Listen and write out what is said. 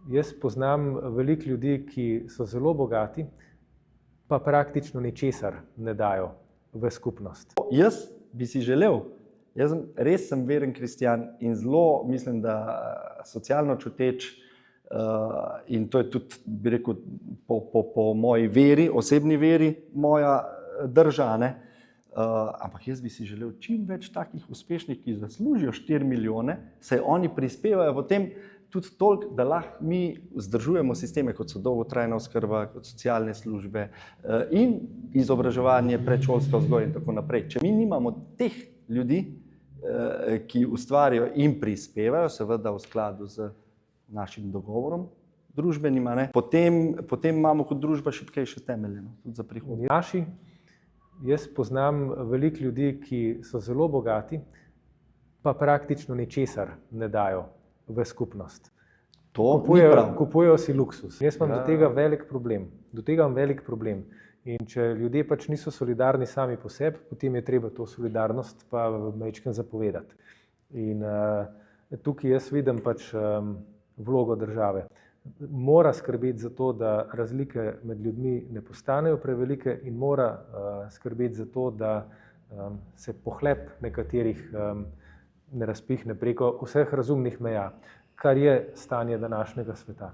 Jaz poznam veliko ljudi, ki so zelo bogati, pa praktično ničesar ne dajo v skupnost. Jaz bi si želel, res sem veren kristjan in zelo mislim, da socialno čuteč, in to je tudi, bi rekel, po moji veri, osebni veri, moja drža, ne. Ampak jaz bi si želel čim več takih uspešnih, ki zaslužijo 4 milijone, saj oni prispevajo potem tudi toliko, da lahko mi vzdržujemo sisteme, kot so dolgotrajna oskrba, kot socialne službe in izobraževanje, predšolska vzgoja in tako naprej. Če mi nimamo teh ljudi, ki ustvarjajo in prispevajo, seveda v skladu z našim dogovorom družbenim, potem imamo kot družba šibkejše temelje tudi za prihodnost. Jaz poznam veliko ljudi, ki so zelo bogati, pa praktično ničesar ne dajo v skupnost. Kupujejo si luksuz. Jaz imam do tega velik problem. In če ljudje pač niso solidarni sami po sebi, potem je treba to solidarnost pa majčkeno zapovedati. In tukaj jaz vidim pač vlogo države. Mora skrbeti za to, da razlike med ljudmi ne postanejo prevelike in mora skrbeti za to, da se pohlep nekaterih ne razpihne preko vseh razumnih meja, kar je stanje današnjega sveta.